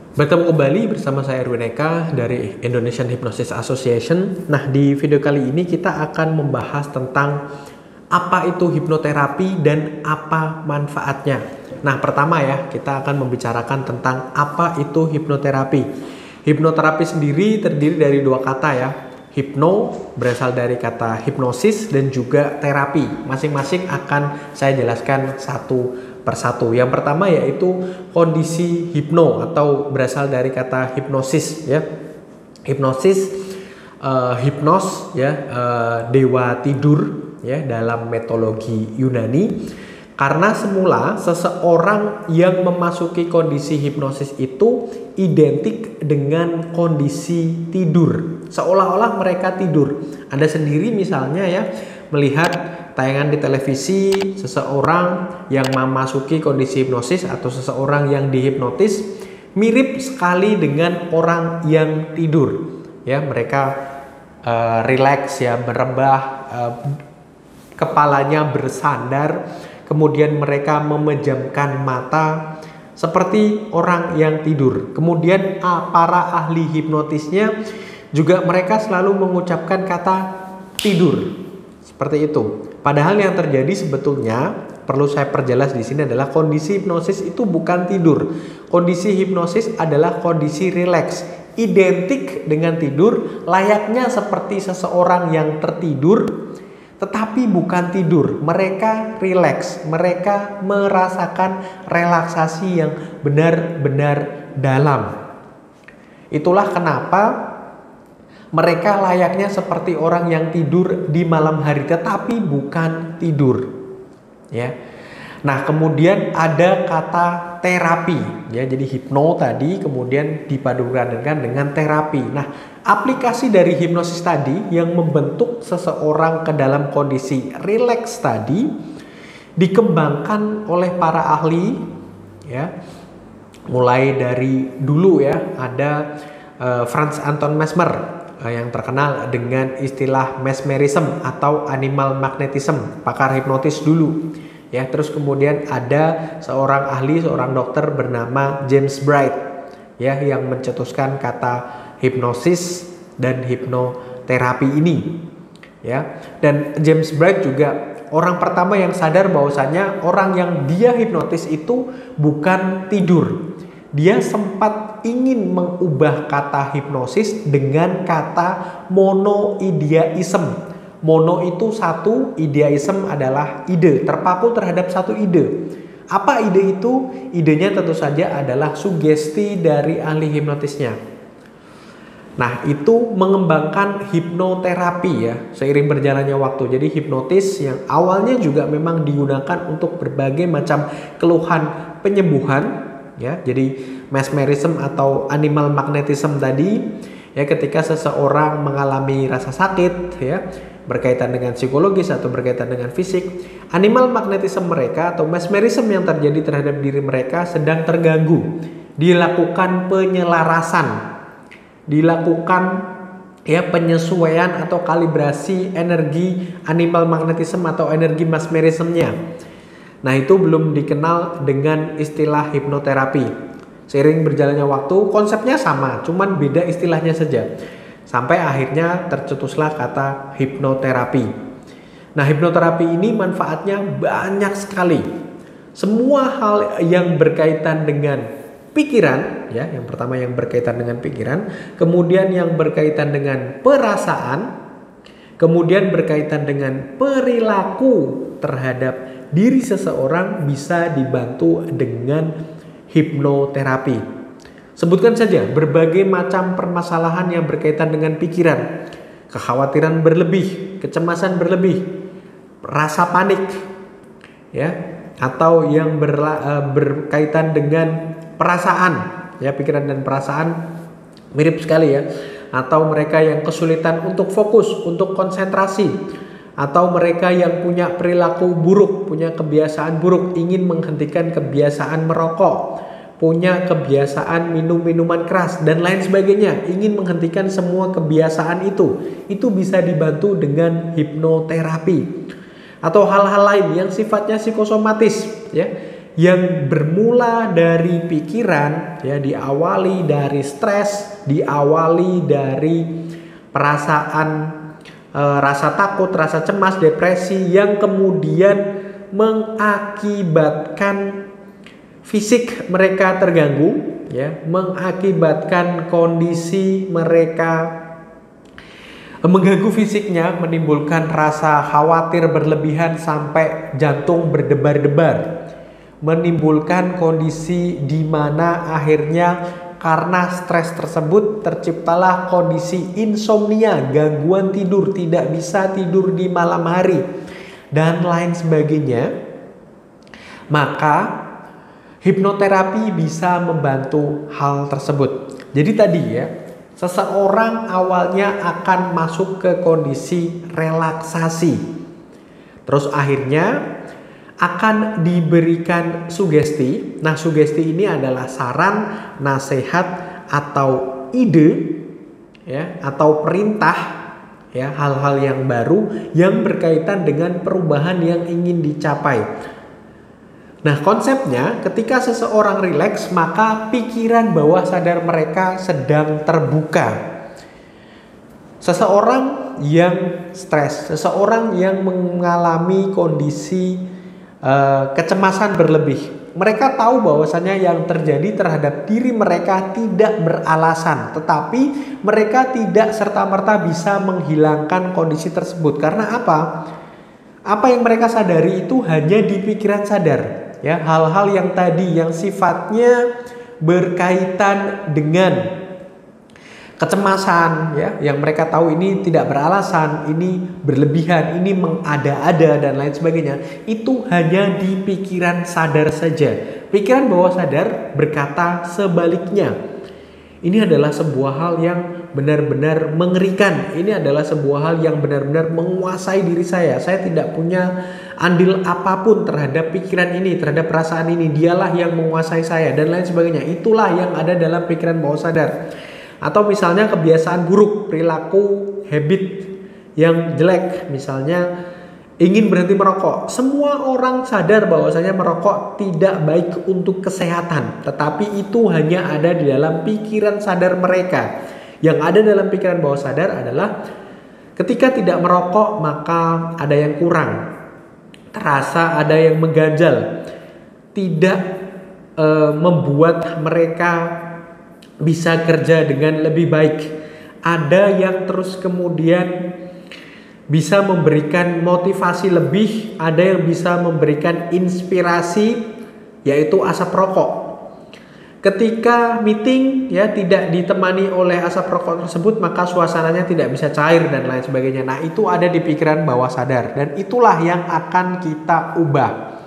Bertemu kembali bersama saya Erwin Eka dari Indonesian Hypnosis Association. Nah, di video kali ini kita akan membahas tentang apa itu hipnoterapi dan apa manfaatnya. Nah, pertama ya, kita akan membicarakan tentang apa itu hipnoterapi. Hipnoterapi sendiri terdiri dari dua kata ya. Hipno berasal dari kata hipnosis dan juga terapi. Masing-masing akan saya jelaskan satu persatu. Yang pertama yaitu kondisi hipno atau berasal dari kata hipnosis ya. Hipnosis, hipnos ya, dewa tidur ya dalam mitologi Yunani. Karena semula seseorang yang memasuki kondisi hipnosis itu identik dengan kondisi tidur. Seolah-olah mereka tidur. Anda sendiri misalnya ya melihat tayangan di televisi seseorang yang memasuki kondisi hipnosis atau seseorang yang dihipnotis mirip sekali dengan orang yang tidur. Ya, mereka rileks ya, merebah, kepalanya bersandar. Kemudian mereka memejamkan mata seperti orang yang tidur. Kemudian para ahli hipnotisnya juga mereka selalu mengucapkan kata tidur. Seperti itu. Padahal yang terjadi sebetulnya perlu saya perjelas di sini adalah kondisi hipnosis itu bukan tidur. Kondisi hipnosis adalah kondisi rileks, identik dengan tidur, layaknya seperti seseorang yang tertidur. Tetapi bukan tidur, mereka rileks, mereka merasakan relaksasi yang benar-benar dalam. Itulah kenapa mereka layaknya seperti orang yang tidur di malam hari, tetapi bukan tidur. Ya. Nah, kemudian ada kata terapi, ya. Jadi hipno tadi kemudian dipadupadankan dengan terapi. Nah, aplikasi dari hipnosis tadi yang membentuk seseorang ke dalam kondisi rileks tadi dikembangkan oleh para ahli, ya. Mulai dari dulu ya, ada Franz Anton Mesmer yang terkenal dengan istilah mesmerism atau animal magnetism, pakar hipnotis dulu. Ya, terus kemudian ada seorang ahli, seorang dokter bernama James Bright ya yang mencetuskan kata hipnosis dan hipnoterapi ini. Ya. Dan James Bright juga orang pertama yang sadar bahwasanya orang yang dia hipnotis itu bukan tidur. Dia sempat ingin mengubah kata hipnosis dengan kata monoideism. Mono itu satu, ideism adalah ide, terpaku terhadap satu ide. Apa ide itu? Idenya tentu saja adalah sugesti dari ahli hipnotisnya. Nah, itu mengembangkan hipnoterapi ya, seiring berjalannya waktu. Jadi hipnotis yang awalnya juga memang digunakan untuk berbagai macam keluhan penyembuhan ya. Jadi mesmerism atau animal magnetism tadi ya, ketika seseorang mengalami rasa sakit ya, berkaitan dengan psikologis atau berkaitan dengan fisik, animal magnetism mereka atau mesmerism yang terjadi terhadap diri mereka sedang terganggu. Dilakukan penyelarasan, dilakukan ya penyesuaian atau kalibrasi energi animal magnetism atau energi mesmerismnya. Nah, itu belum dikenal dengan istilah hipnoterapi. Seiring berjalannya waktu, konsepnya sama, cuman beda istilahnya saja. Sampai akhirnya tercetuslah kata hipnoterapi. Nah, hipnoterapi ini manfaatnya banyak sekali. Semua hal yang berkaitan dengan pikiran, ya, yang pertama yang berkaitan dengan pikiran, kemudian yang berkaitan dengan perasaan, kemudian berkaitan dengan perilaku terhadap diri seseorang bisa dibantu dengan hipnoterapi. Sebutkan saja berbagai macam permasalahan yang berkaitan dengan pikiran, kekhawatiran berlebih, kecemasan berlebih, rasa panik, ya, atau yang berkaitan dengan perasaan, ya, pikiran dan perasaan mirip sekali ya. Atau mereka yang kesulitan untuk fokus, untuk konsentrasi, atau mereka yang punya perilaku buruk, punya kebiasaan buruk, ingin menghentikan kebiasaan merokok, punya kebiasaan minum minuman keras dan lain sebagainya, ingin menghentikan semua kebiasaan itu bisa dibantu dengan hipnoterapi. Atau hal-hal lain yang sifatnya psikosomatis ya, yang bermula dari pikiran, ya, diawali dari stres, diawali dari perasaan rasa takut, rasa cemas, depresi yang kemudian mengakibatkan fisik mereka terganggu, ya, mengakibatkan kondisi mereka mengganggu fisiknya, menimbulkan rasa khawatir berlebihan sampai jantung berdebar-debar, menimbulkan kondisi di mana akhirnya karena stres tersebut terciptalah kondisi insomnia, gangguan tidur, tidak bisa tidur di malam hari, dan lain sebagainya. Maka hipnoterapi bisa membantu hal tersebut. Jadi tadi, ya, seseorang awalnya akan masuk ke kondisi relaksasi, terus akhirnya akan diberikan sugesti. Nah, sugesti ini adalah saran, nasihat, atau ide, ya, atau perintah, ya, hal-hal yang baru yang berkaitan dengan perubahan yang ingin dicapai. Nah, konsepnya ketika seseorang rileks, maka pikiran bawah sadar mereka sedang terbuka. Seseorang yang stres, seseorang yang mengalami kondisi kecemasan berlebih, mereka tahu bahwasanya yang terjadi terhadap diri mereka tidak beralasan, tetapi mereka tidak serta-merta bisa menghilangkan kondisi tersebut. Karena apa? Apa yang mereka sadari itu hanya di pikiran sadar, ya, hal-hal yang tadi yang sifatnya berkaitan dengan kecemasan, ya, yang mereka tahu ini tidak beralasan, ini berlebihan, ini mengada-ada dan lain sebagainya, itu hanya di pikiran sadar saja. Pikiran bawah sadar berkata sebaliknya. Ini adalah sebuah hal yang benar-benar mengerikan. Ini adalah sebuah hal yang benar-benar menguasai diri saya. Saya tidak punya andil apapun terhadap pikiran ini, terhadap perasaan ini. Dialah yang menguasai saya dan lain sebagainya. Itulah yang ada dalam pikiran bawah sadar. Atau misalnya kebiasaan buruk, perilaku, habit yang jelek, misalnya ingin berhenti merokok. Semua orang sadar bahwasanya merokok tidak baik untuk kesehatan, tetapi itu hanya ada di dalam pikiran sadar mereka. Yang ada dalam pikiran bawah sadar adalah ketika tidak merokok maka ada yang kurang, terasa ada yang mengganjal, tidak membuat mereka bisa kerja dengan lebih baik. Ada yang terus kemudian bisa memberikan motivasi lebih, ada yang bisa memberikan inspirasi, yaitu asap rokok. Ketika meeting, ya, tidak ditemani oleh asap rokok tersebut, maka suasananya tidak bisa cair dan lain sebagainya. Nah, itu ada di pikiran bawah sadar dan itulah yang akan kita ubah.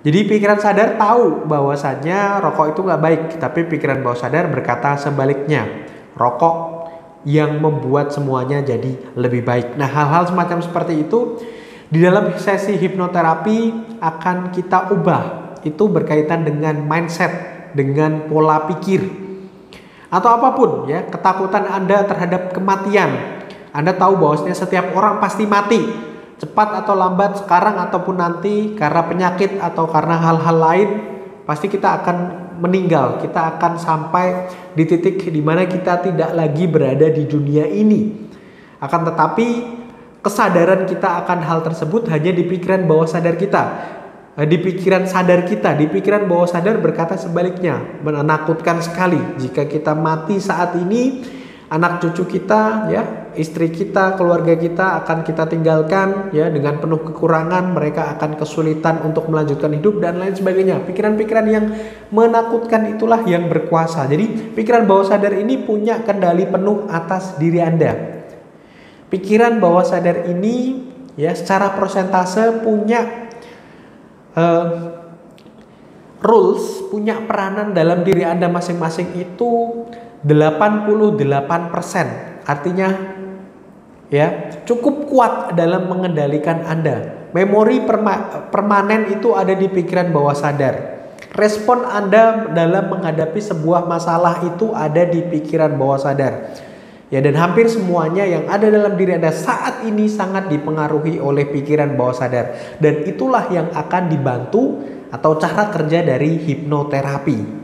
Jadi pikiran sadar tahu bahwasannya rokok itu nggak baik, tapi pikiran bawah sadar berkata sebaliknya, rokok yang membuat semuanya jadi lebih baik. Nah, hal-hal semacam seperti itu di dalam sesi hipnoterapi akan kita ubah. Itu berkaitan dengan mindset, dengan pola pikir, atau apapun, ya, ketakutan Anda terhadap kematian. Anda tahu bahwasanya setiap orang pasti mati, cepat atau lambat, sekarang ataupun nanti, karena penyakit atau karena hal-hal lain, pasti kita akan meninggal. Kita akan sampai di titik di mana kita tidak lagi berada di dunia ini. Akan tetapi kesadaran kita akan hal tersebut hanya di pikiran bawah sadar kita, di pikiran sadar kita. Di pikiran bawah sadar berkata sebaliknya. Menakutkan sekali jika kita mati saat ini, anak cucu kita, ya, istri kita, keluarga kita akan kita tinggalkan, ya, dengan penuh kekurangan. Mereka akan kesulitan untuk melanjutkan hidup dan lain sebagainya. Pikiran-pikiran yang menakutkan itulah yang berkuasa. Jadi pikiran bawah sadar ini punya kendali penuh atas diri Anda. Pikiran bawah sadar ini, ya, secara persentase punya rules, punya peranan dalam diri Anda masing-masing itu 88%. Artinya, ya, cukup kuat dalam mengendalikan Anda. Memori permanen itu ada di pikiran bawah sadar. Respon Anda dalam menghadapi sebuah masalah itu ada di pikiran bawah sadar. Ya, dan hampir semuanya yang ada dalam diri Anda saat ini sangat dipengaruhi oleh pikiran bawah sadar. Dan itulah yang akan dibantu atau cara kerja dari hipnoterapi.